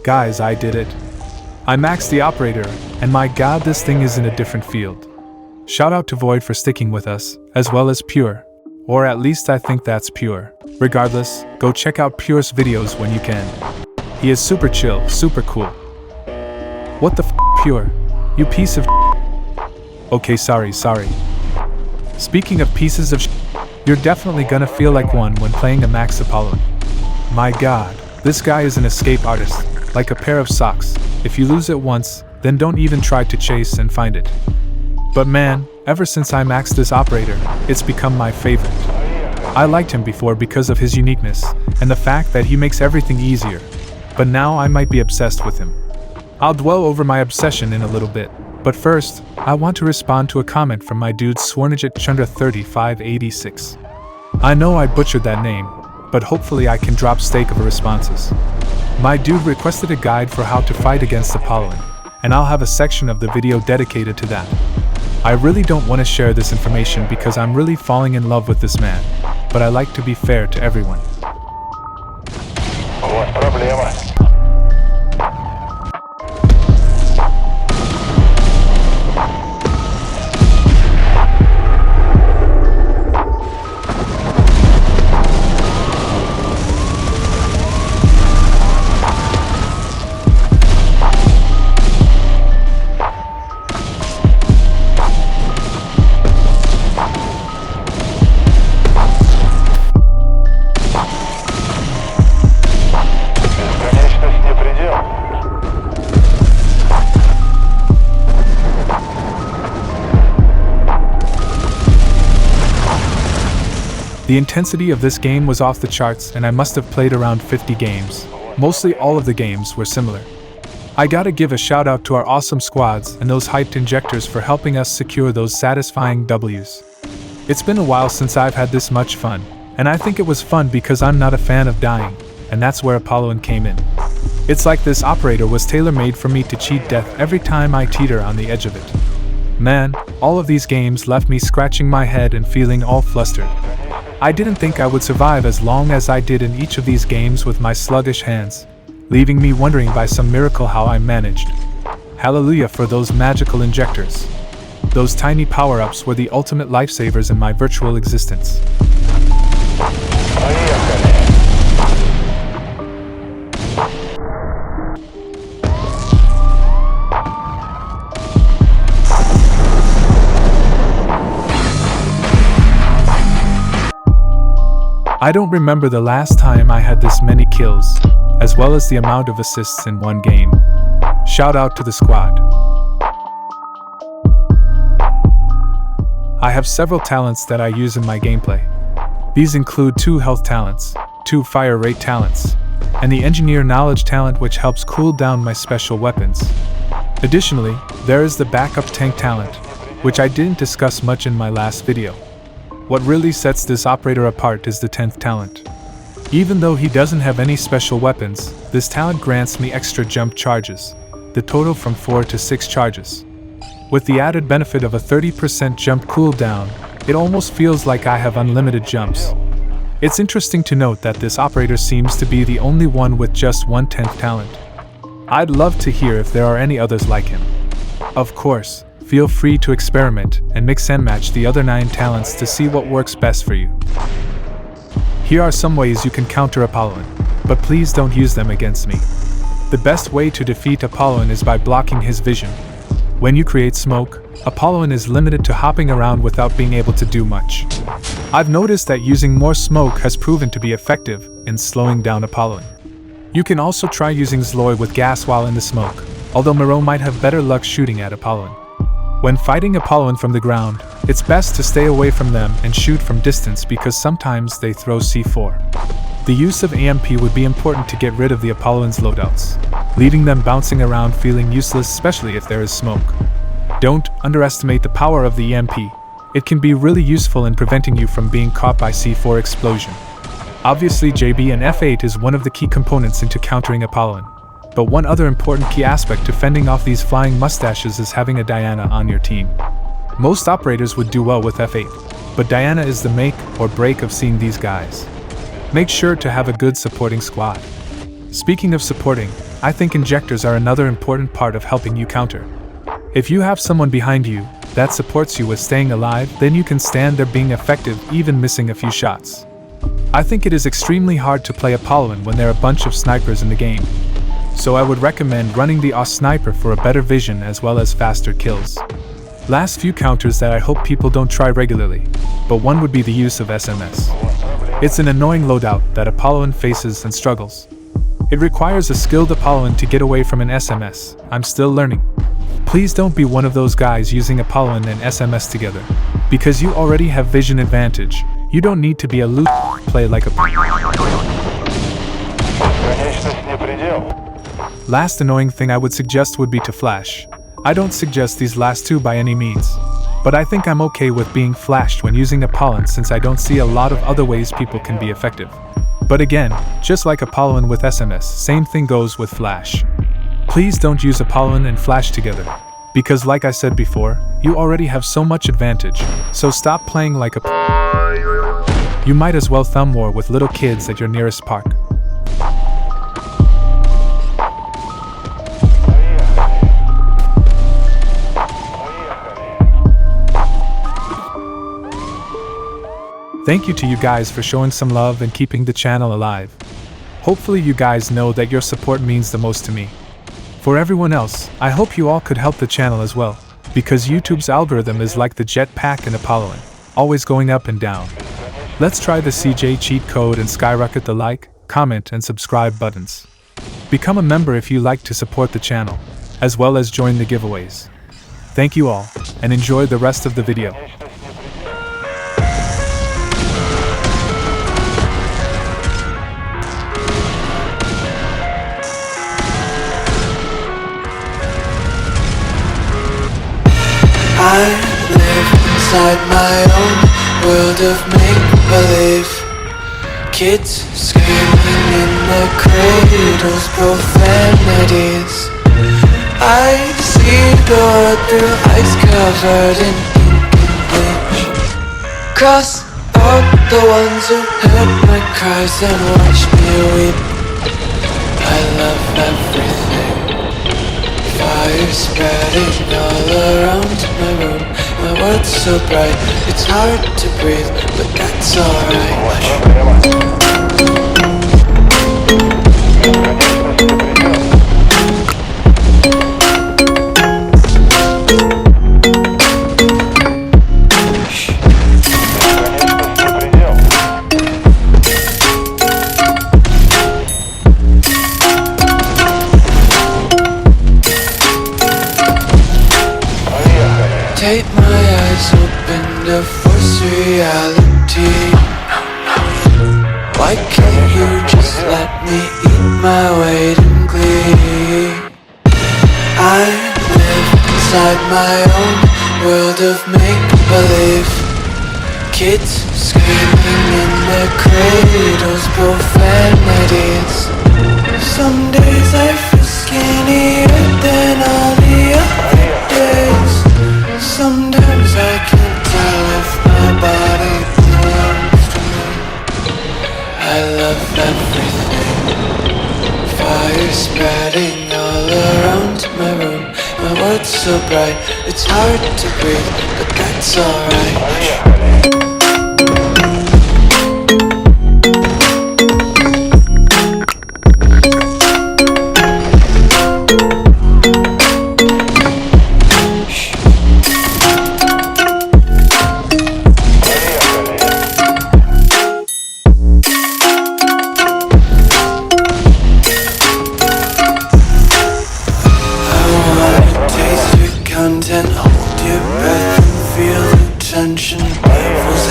Guys, I did it. I maxed the operator, and my god, this thing is in a different field. Shout out to Void for sticking with us, as well as Pure. Or at least I think that's Pure. Regardless, go check out Pure's videos when you can. He is super chill, super cool. What the Pure? You piece of Okay, sorry. Speaking of pieces of you're definitely gonna feel like one when playing a Max Apollon. My god, this guy is an escape artist, like a pair of socks. If you lose it once, then don't even try to chase and find it. But man, ever since I maxed this operator, it's become my favorite. I liked him before because of his uniqueness, and the fact that he makes everything easier. But now I might be obsessed with him. I'll dwell over my obsession in a little bit, but first, I want to respond to a comment from my dude Swornajit Chundra 3586. I know I butchered that name, but hopefully I can drop steak of responses. My dude requested a guide for how to fight against Apollon, and I'll have a section of the video dedicated to that. I really don't want to share this information because I'm really falling in love with this man, but I like to be fair to everyone. The intensity of this game was off the charts, and I must have played around 50 games. Mostly all of the games were similar. I gotta give a shout out to our awesome squads and those hyped injectors for helping us secure those satisfying W's. It's been a while since I've had this much fun, and I think it was fun because I'm not a fan of dying, and that's where Apollon came in. It's like this operator was tailor-made for me to cheat death every time I teeter on the edge of it. Man, all of these games left me scratching my head and feeling all flustered. I didn't think I would survive as long as I did in each of these games with my sluggish hands, leaving me wondering by some miracle how I managed. Hallelujah for those magical injectors. Those tiny power-ups were the ultimate lifesavers in my virtual existence. I don't remember the last time I had this many kills, as well as the amount of assists in one game. Shout out to the squad. I have several talents that I use in my gameplay. These include 2 health talents, 2 fire rate talents, and the engineer knowledge talent which helps cool down my special weapons. Additionally, there is the backup tank talent, which I didn't discuss much in my last video. What really sets this operator apart is the 10th talent. Even though he doesn't have any special weapons, this talent grants me extra jump charges, the total from 4 to 6 charges. With the added benefit of a 30% jump cooldown, it almost feels like I have unlimited jumps. It's interesting to note that this operator seems to be the only one with just 1 10th talent. I'd love to hear if there are any others like him. Of course, feel free to experiment and mix and match the other 9 talents to see what works best for you. Here are some ways you can counter Apollon, but please don't use them against me. The best way to defeat Apollon is by blocking his vision. When you create smoke, Apollon is limited to hopping around without being able to do much. I've noticed that using more smoke has proven to be effective in slowing down Apollon. You can also try using Zloy with gas while in the smoke, although Miro might have better luck shooting at Apollon. When fighting Apollon from the ground, it's best to stay away from them and shoot from distance because sometimes they throw C4. The use of EMP would be important to get rid of the Apollon's loadouts, leaving them bouncing around feeling useless, especially if there is smoke. Don't underestimate the power of the EMP. It can be really useful in preventing you from being caught by C4 explosion. Obviously, JB and F8 is one of the key components into countering Apollon. But one other important key aspect to fending off these flying mustaches is having a Diana on your team. Most operators would do well with F8, but Diana is the make or break of seeing these guys. Make sure to have a good supporting squad. Speaking of supporting, I think injectors are another important part of helping you counter. If you have someone behind you that supports you with staying alive, then you can stand there being effective, even missing a few shots. I think it is extremely hard to play Apollon when there are a bunch of snipers in the game. So I would recommend running the sniper for a better vision as well as faster kills. Last few counters that I hope people don't try regularly, but one would be the use of SMS. It's an annoying loadout that Apollon faces and struggles. It requires a skilled Apollon to get away from an SMS. I'm still learning. Please don't be one of those guys using Apollon and SMS together, because you already have vision advantage. You don't need to be a loot play like a. Last annoying thing I would suggest would be to flash. I don't suggest these last two by any means, but I think I'm okay with being flashed when using Apollon since I don't see a lot of other ways people can be effective. But again, just like Apollon with SMS, same thing goes with flash. Please don't use Apollon and flash together, because like I said before, you already have so much advantage, so stop playing like a. You might as well thumb war with little kids at your nearest park. Thank you to you guys for showing some love and keeping the channel alive. Hopefully you guys know that your support means the most to me. For everyone else, I hope you all could help the channel as well, because YouTube's algorithm is like the jetpack in Apollon, always going up and down. Let's try the CJ cheat code and skyrocket the like, comment and subscribe buttons. Become a member if you like to support the channel, as well as join the giveaways. Thank you all, and enjoy the rest of the video. I live inside my own world of make-believe. Kids screaming in their cradles, profanities. I see the world through ice covered in ink and bleach. Cross out the ones who heard my cries and watched me weep. I love everything. Fire spreading all around my room. My world's so bright, it's hard to breathe, but that's alright. Take my eyes open to force reality. Why can't you just let me eat my weight in glee? I live inside my own world of make-believe. Kids screaming in their cradles, profanities. Some days I feel skinnier than all the other days. Sometimes I can't tell if my body belongs to me. I love everything. Fire spreading all around my room. My world's so bright, it's hard to breathe, but that's alright. Hold your breath and feel the tension. Levels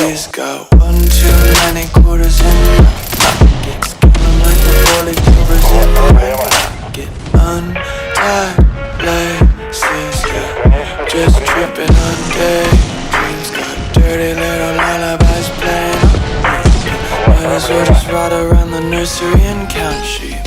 He's got one too many quarters in my pocket. Feeling like the 40 covers in my pocket. Untied laces, yeah. Just tripping on daydreams. Got dirty little lullabies playing. Might as well just ride around the nursery and count sheep.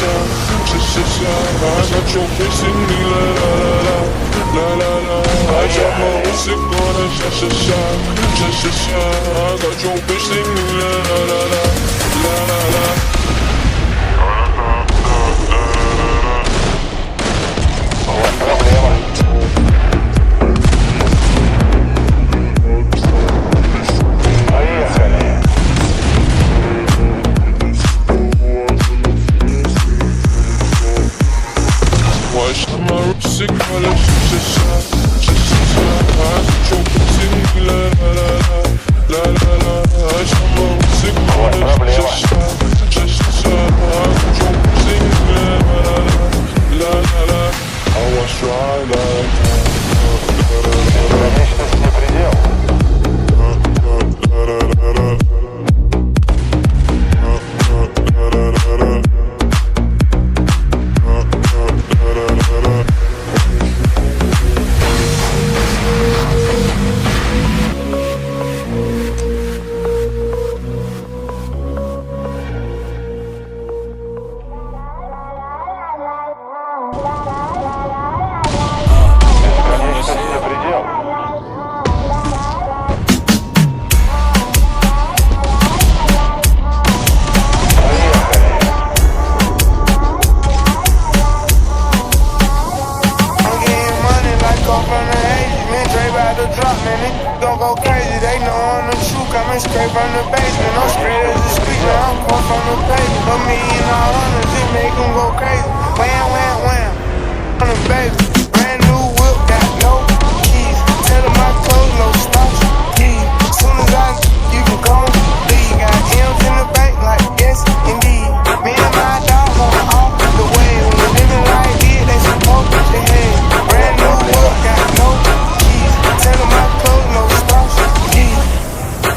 I got your bitch singing me la la la la la la. I got my music on a sha. I got your bitch singing me la la la la la. Watch my music on a sha. I got your bitch singing me la la la. I got my music on a sha. I got your bitch singing me la la. I was try like Бесконечность не предел. Бесконечность не предел. Don't go crazy, they know I'm the truth. Coming straight from the basement. I'm straight as a street, now I'm come from the pavement. $1 million all hundreds, it make them go crazy. Wham, wham, wham, on the baby. Brand new whip, got no keys. Tell them my clothes, no starch, keys. Soon as I you can go leave. Got M's in the bank, like yes, indeed. Me and my dog on off the way. When you living like this, they supposed to hate. Brand new whip, got no keys. Tell them my clothes, no starch, keys.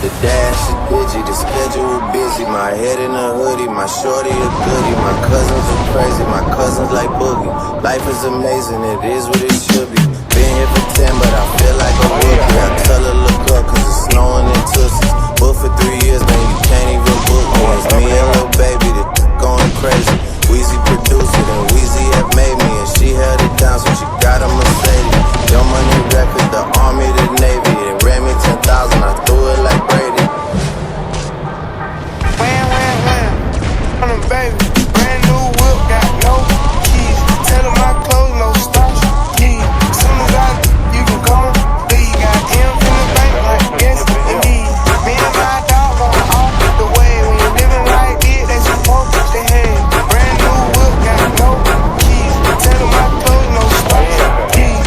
The dash is digi, the schedule busy. My head in a hoodie, my shorty a goodie. My cousins are crazy, my cousins like boogie. Life is amazing, it is what it should be. Been here for 10, but I feel like a rookie. I tell her look up, cause it's snowing in Tussies. Booked for 3 years, man, you can't even book me. It's me and Lil Baby, the going crazy. Weezy produced it, and Weezy had made me. And she held it down, so she got a Mercedes. Your money record, the Army, the Navy. It ran me 10,000, I threw it like Brady. Wham, wham, wham, on the baby. Brand new whip, got no keys. Tell them my clothes, no starch, keys. Soon as I you can come leave. Got M's in the bank, like yes, indeed. Me and my dog on off the way. When you living like this, they supposed to hate. Brand new whip, got no keys. Tell them my clothes, no starch, keys.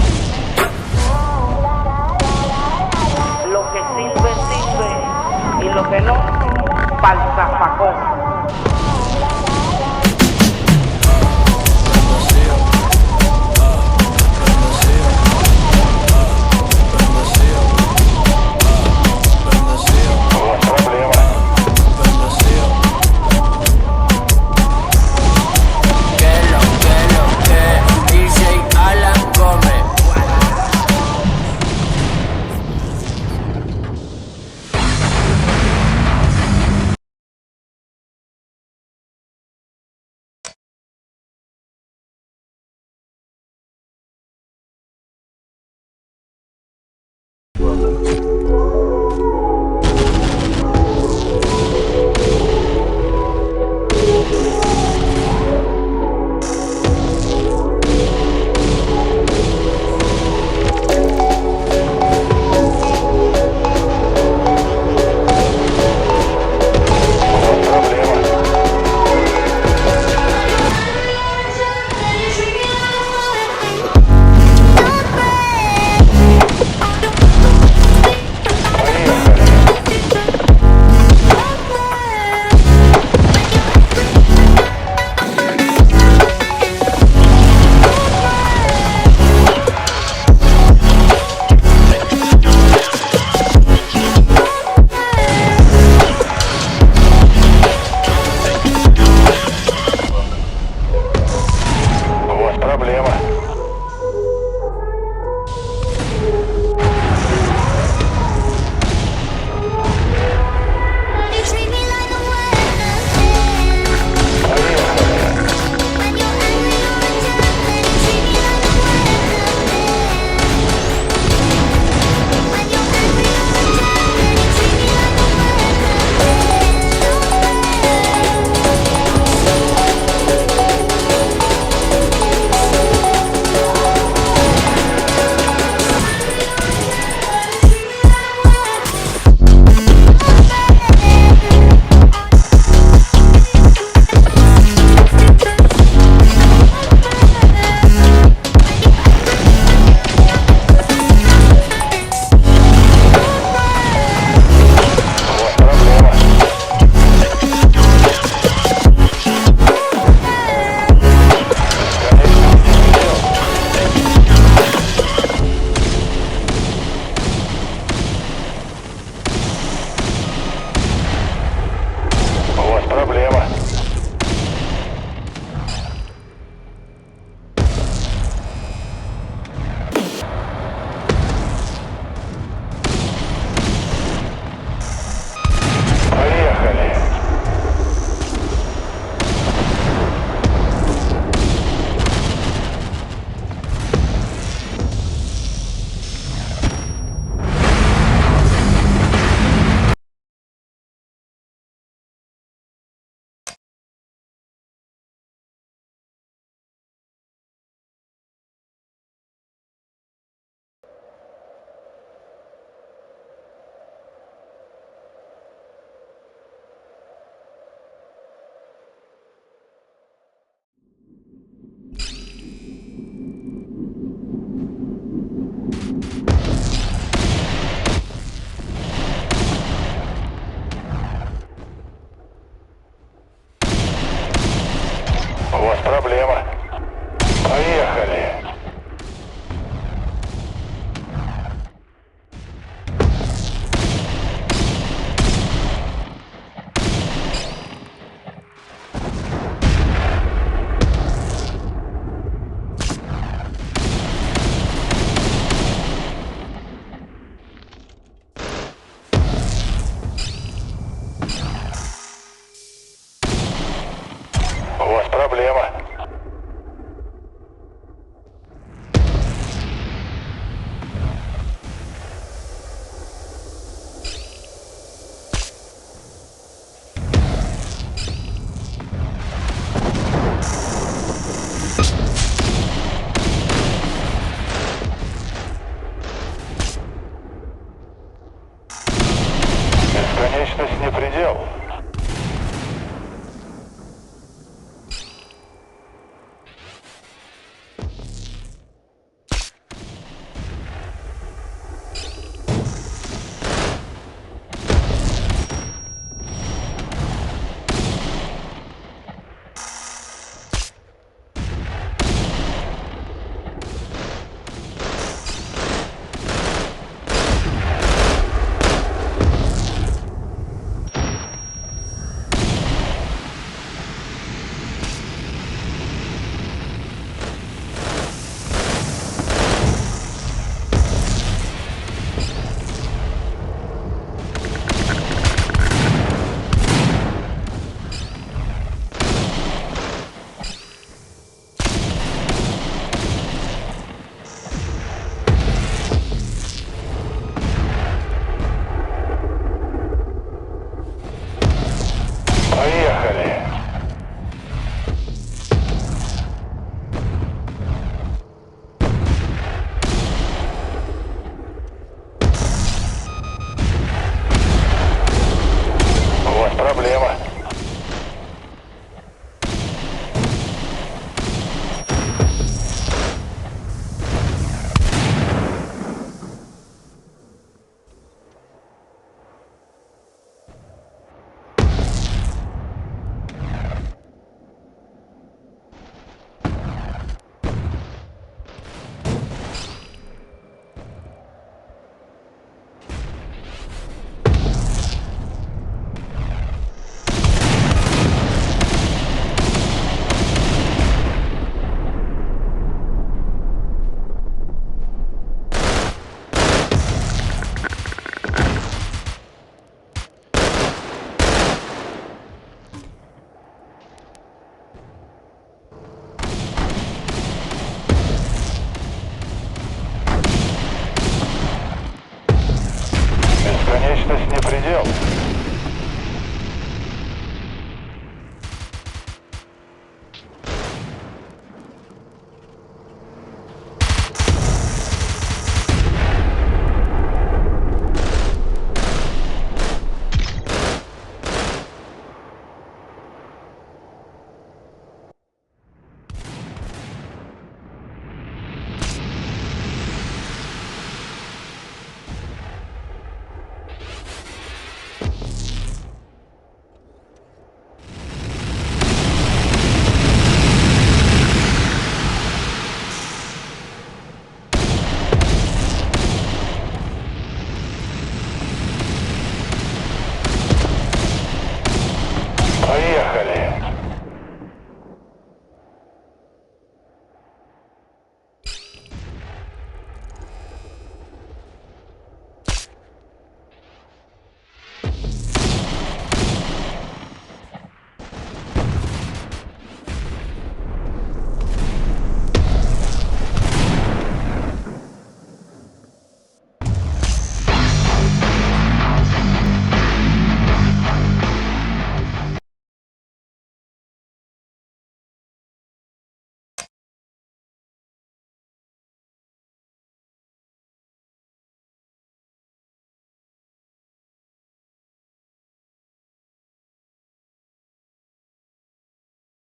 Lo que sirve, sirve, y lo que no, pa'l zafacón. Поехали. Вот проблема. Бесконечность не предел. Поехали.